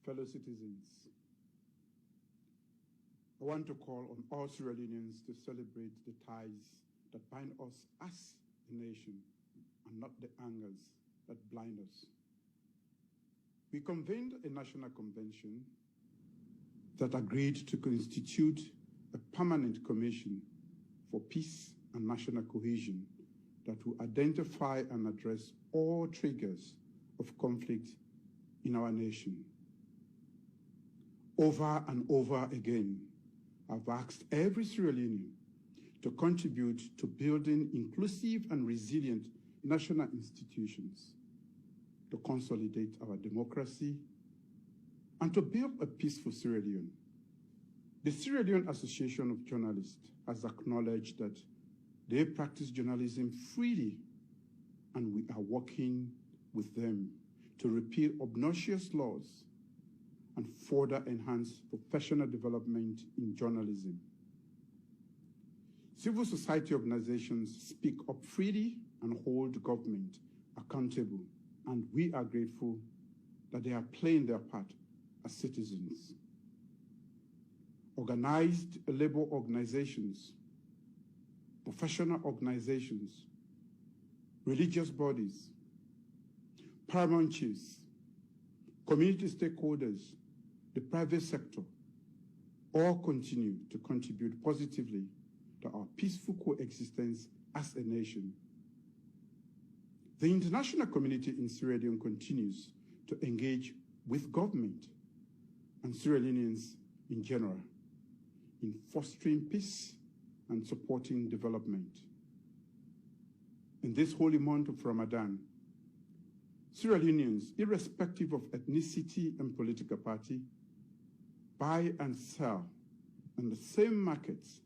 fellow citizens, I want to call on all Sierra Leoneans to celebrate the ties that bind us as a nation and not the angers that blind us. We convened a national convention that agreed to constitute a permanent commission for peace and national cohesion that will identify and address all triggers of conflict in our nation. Over and over again, I've asked every Sierra Leonean to contribute to building inclusive and resilient national institutions, to consolidate our democracy, and to build a peaceful Sierra Leone. The Sierra Leone Association of Journalists has acknowledged that they practice journalism freely, and we are working with them to repeal obnoxious laws and further enhance professional development in journalism. Civil society organizations speak up freely and hold government accountable, and we are grateful that they are playing their part as citizens. Organized labor organizations, professional organizations, religious bodies, paramount chiefs, community stakeholders, the private sector, all continue to contribute positively to our peaceful coexistence as a nation. The international community in Sierra Leone continues to engage with government and Sierra Leoneans in general in fostering peace and supporting development. In this holy month of Ramadan, Sierra Leoneans, irrespective of ethnicity and political party, buy and sell in the same markets,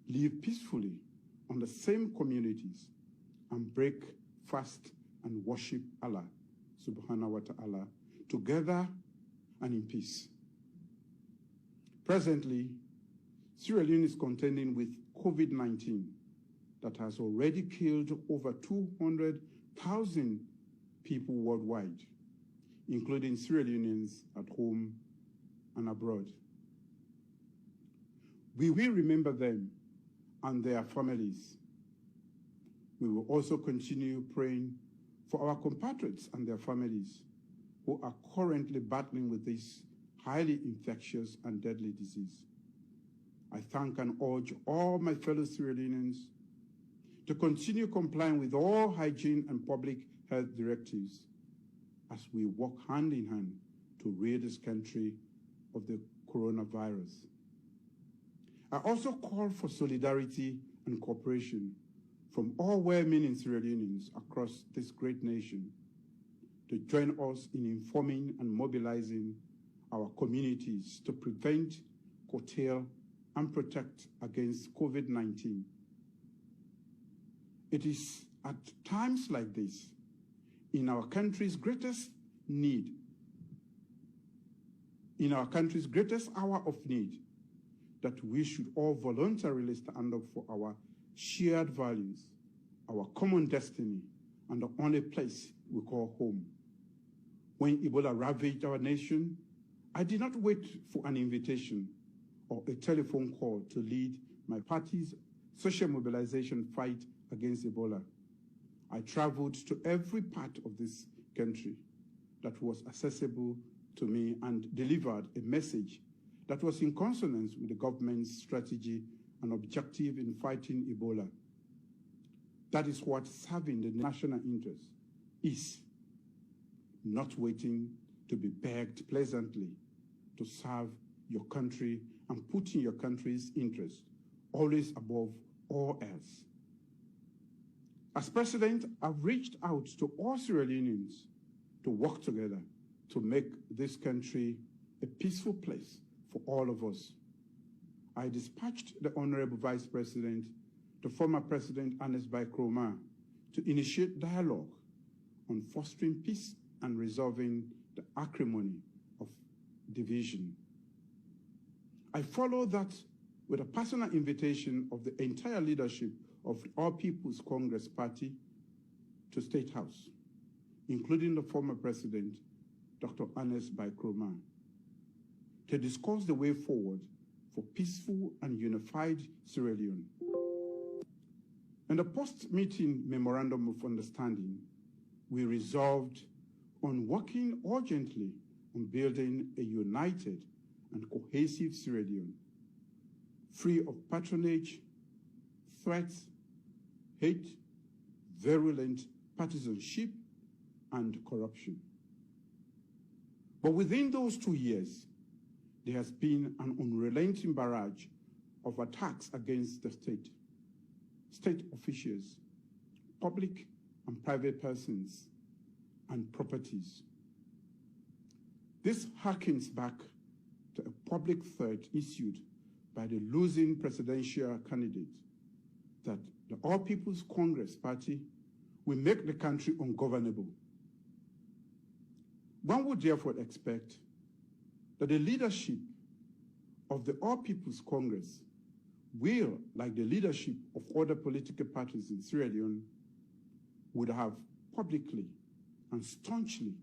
live peacefully on the same communities, and break fast and worship Allah subhanahu wa ta'ala together and in peace. Presently, Sierra Leone is contending with COVID-19 that has already killed over 200,000 people worldwide, including Sierra Leoneans at home and abroad. We will remember them and their families. We will also continue praying for our compatriots and their families who are currently battling with this highly infectious and deadly disease. I thank and urge all my fellow Sierra Leoneans to continue complying with all hygiene and public health directives as we work hand in hand to rid this country of the coronavirus. I also call for solidarity and cooperation from all well-meaning Sierra Leoneans across this great nation to join us in informing and mobilizing our communities to prevent, curtail, and protect against COVID-19. It is at times like this, in our country's greatest need, in our country's greatest hour of need, that we should all voluntarily stand up for our shared values, our common destiny, and the only place we call home. When Ebola ravaged our nation, I did not wait for an invitation or a telephone call to lead my party's social mobilization fight against Ebola. I traveled to every part of this country that was accessible to me and delivered a message that was in consonance with the government's strategy and objective in fighting Ebola. That is what serving the national interest is, not waiting to be begged pleasantly to serve your country and putting your country's interest always above all else. As president, I've reached out to all Sierra Leoneans to work together to make this country a peaceful place for all of us. I dispatched the Honorable Vice President to former President Ernest Bai Koroma to initiate dialogue on fostering peace and resolving the acrimony of division. I follow that with a personal invitation of the entire leadership of All People's Congress Party to State House, including the former president, Dr. Ernest Bai Koroma, to discuss the way forward for peaceful and unified Sierra Leone. In the post-meeting memorandum of understanding, we resolved on working urgently on building a united and cohesive Sierra Leone, free of patronage, threats, hate, virulent partisanship, and corruption. But within those 2 years, there has been an unrelenting barrage of attacks against the state officials, public and private persons, and properties. This harkens back to a public threat issued by the losing presidential candidate that the All People's Congress Party will make the country ungovernable. One would therefore expect that the leadership of the All People's Congress will, like the leadership of other political parties in Sierra Leone, would have publicly and staunchly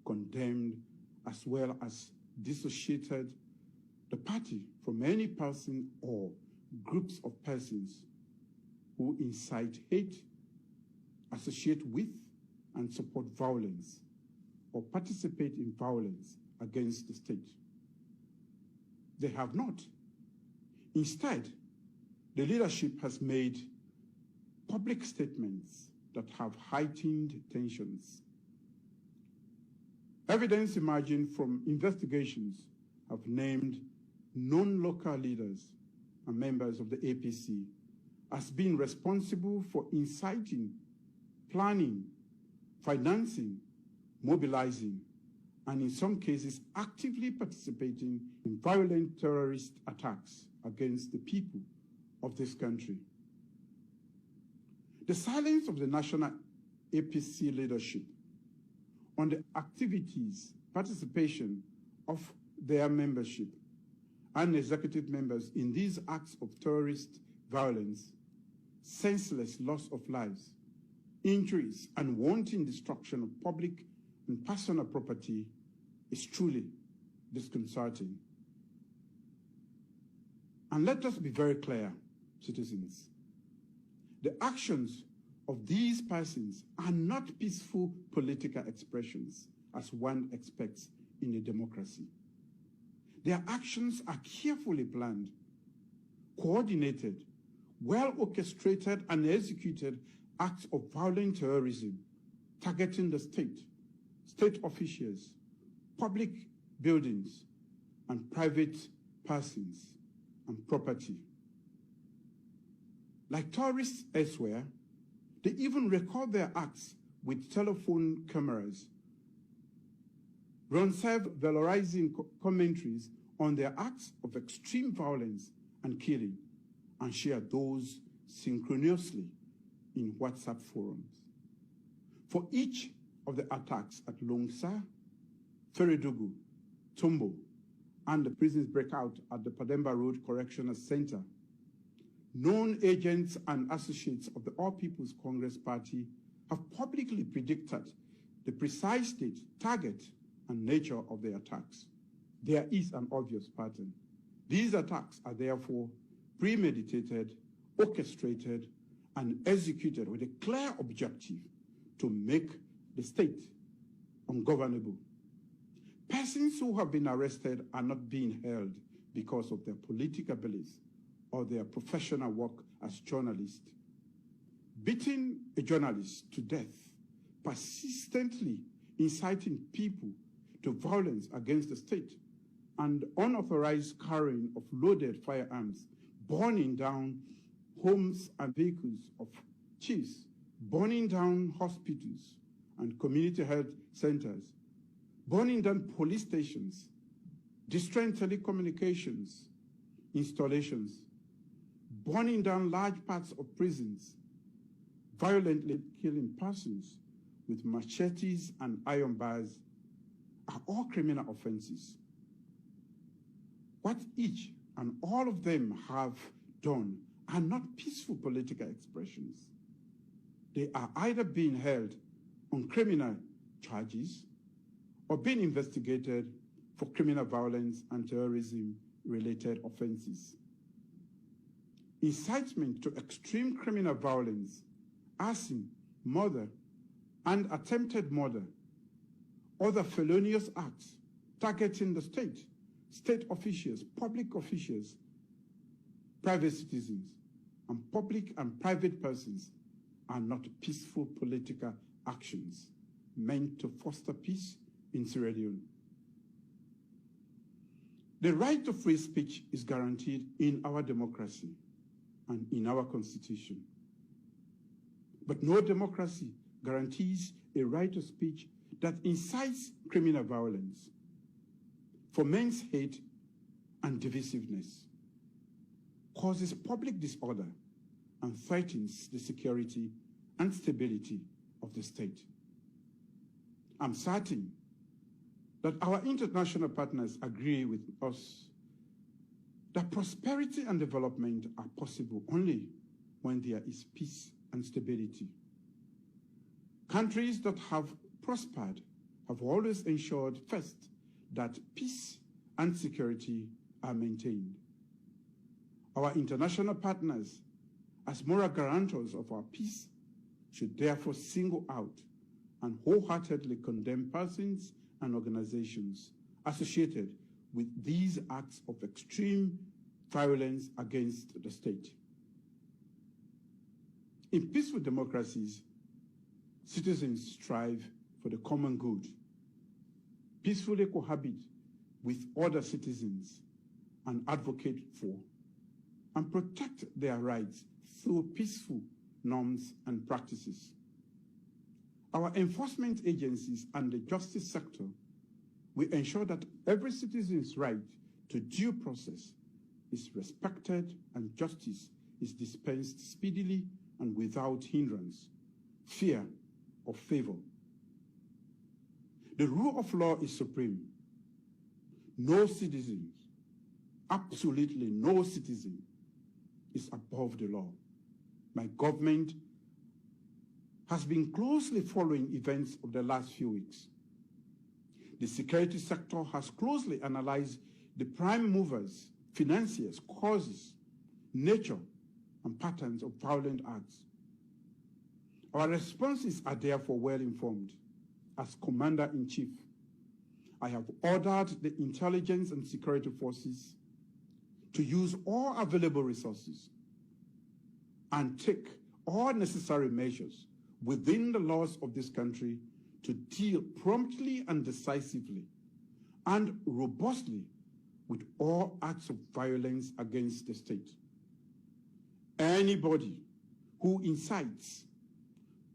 condemned as well as dissociated the party from any person or groups of persons who incite hate, associate with, and support violence, or participate in violence against the state. They have not. Instead, the leadership has made public statements that have heightened tensions. Evidence emerging from investigations have named non-local leaders and members of the APC as being responsible for inciting, planning, financing, mobilizing, and in some cases actively participating in violent terrorist attacks against the people of this country. The silence of the national APC leadership on the activities, participation of their membership and executive members in these acts of terrorist violence, senseless loss of lives, injuries, and wanton destruction of public and personal property is truly disconcerting. And let us be very clear, citizens. The actions of these persons are not peaceful political expressions, as one expects in a democracy. Their actions are carefully planned, coordinated, well-orchestrated and executed acts of violent terrorism targeting the state officials, public buildings, and private persons and property. Like terrorists elsewhere, they even record their acts with telephone cameras, run self-valorizing commentaries on their acts of extreme violence and killing, and share those synchronously in WhatsApp forums. For each of the attacks at Longsa, Ferredugu, Tombo, and the prisons breakout at the Pademba Road Correctional Center, known agents and associates of the All People's Congress Party have publicly predicted the precise date, target, and nature of the attacks. There is an obvious pattern. These attacks are therefore premeditated, orchestrated, and executed with a clear objective to make the state ungovernable. Persons who have been arrested are not being held because of their political beliefs or their professional work as journalists. Beating a journalist to death, persistently inciting people to violence against the state, and unauthorized carrying of loaded firearms, burning down homes and vehicles of chiefs, burning down hospitals and community health centers, burning down police stations, destroying telecommunications installations, burning down large parts of prisons, violently killing persons with machetes and iron bars are all criminal offenses. What each and all of them have done are not peaceful political expressions. They are either being held on criminal charges or being investigated for criminal violence and terrorism-related offenses. Incitement to extreme criminal violence, arson, murder, and attempted murder, other felonious acts targeting the state, state officials, public officials, private citizens, and public and private persons are not peaceful political actions meant to foster peace in Sierra Leone. The right to free speech is guaranteed in our democracy and in our constitution. But no democracy guarantees a right to speech that incites criminal violence, foments hate and divisiveness, causes public disorder, and threatens the security and stability of the state. I'm certain that our international partners agree with us that prosperity and development are possible only when there is peace and stability. Countries that have prospered have always ensured first that peace and security are maintained. Our international partners, as moral guarantors of our peace, should therefore single out and wholeheartedly condemn persons and organizations associated with these acts of extreme violence against the state. In peaceful democracies, citizens strive for the common good, peacefully cohabit with other citizens, and advocate for and protect their rights through peaceful norms and practices. Our enforcement agencies and the justice sector will ensure that every citizen's right to due process is respected and justice is dispensed speedily and without hindrance, fear, or favor. The rule of law is supreme. No citizen, absolutely no citizen, is above the law. My government has been closely following events of the last few weeks. The security sector has closely analyzed the prime movers, financiers, causes, nature, and patterns of violent acts. Our responses are therefore well informed. As Commander-in-Chief, I have ordered the intelligence and security forces to use all available resources and take all necessary measures within the laws of this country to deal promptly and decisively and robustly with all acts of violence against the state. Anybody who incites,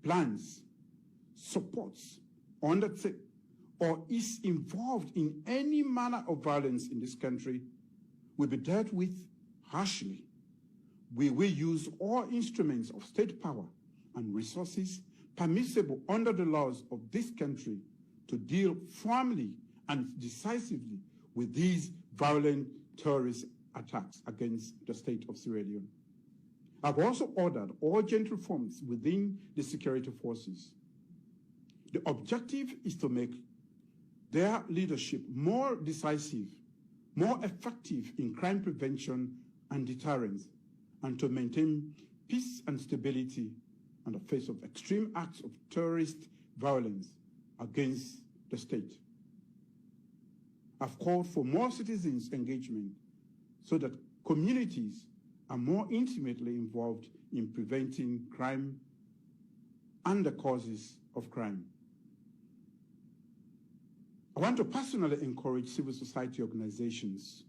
plans, supports, undertakes, or is involved in any manner of violence in this country will be dealt with harshly. We will use all instruments of state power and resources permissible under the laws of this country to deal firmly and decisively with these violent terrorist attacks against the state of Sierra Leone. I've also ordered urgent reforms within the security forces. The objective is to make their leadership more decisive, more effective in crime prevention and deterrence, and to maintain peace and stability in the face of extreme acts of terrorist violence against the state. I've called for more citizens' engagement so that communities are more intimately involved in preventing crime and the causes of crime. I want to personally encourage civil society organizations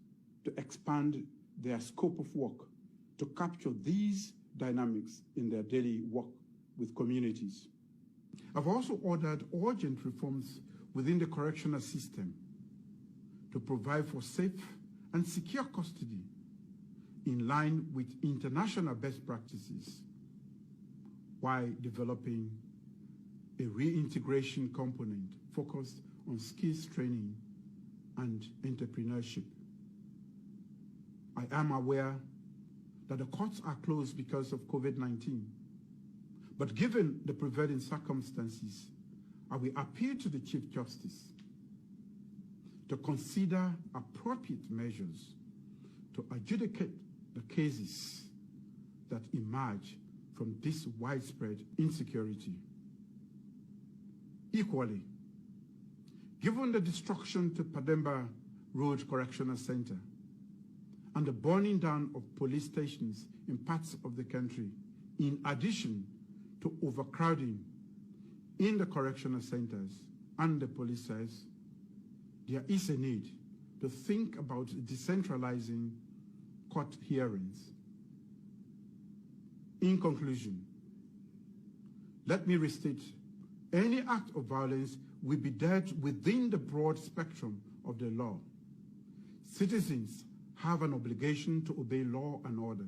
to expand their scope of work to capture these dynamics in their daily work with communities. I've also ordered urgent reforms within the correctional system to provide for safe and secure custody in line with international best practices, while developing a reintegration component focused on skills training and entrepreneurship. I am aware that the courts are closed because of COVID-19, but given the prevailing circumstances, I will appeal to the Chief Justice to consider appropriate measures to adjudicate the cases that emerge from this widespread insecurity. Equally, given the destruction to Pademba Road Correctional Center and the burning down of police stations in parts of the country, in addition to overcrowding in the correctional centers and the police cells, there is a need to think about decentralizing court hearings. In conclusion, let me restate, any act of violence will be dealt within the broad spectrum of the law. Citizens have an obligation to obey law and order.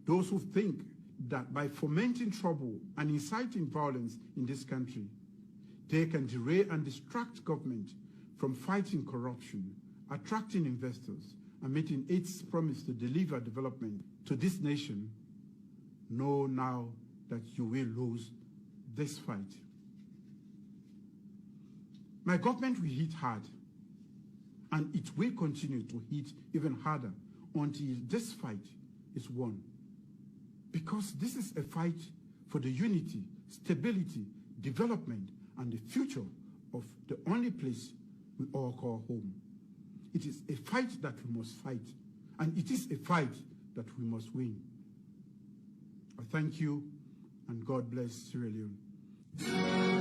Those who think that by fomenting trouble and inciting violence in this country, they can derail and distract government from fighting corruption, attracting investors, and meeting its promise to deliver development to this nation, know now that you will lose this fight. My government will hit hard, and it will continue to hit even harder until this fight is won. Because this is a fight for the unity, stability, development, and the future of the only place we all call home. It is a fight that we must fight, and it is a fight that we must win. I thank you, and God bless Sierra Leone.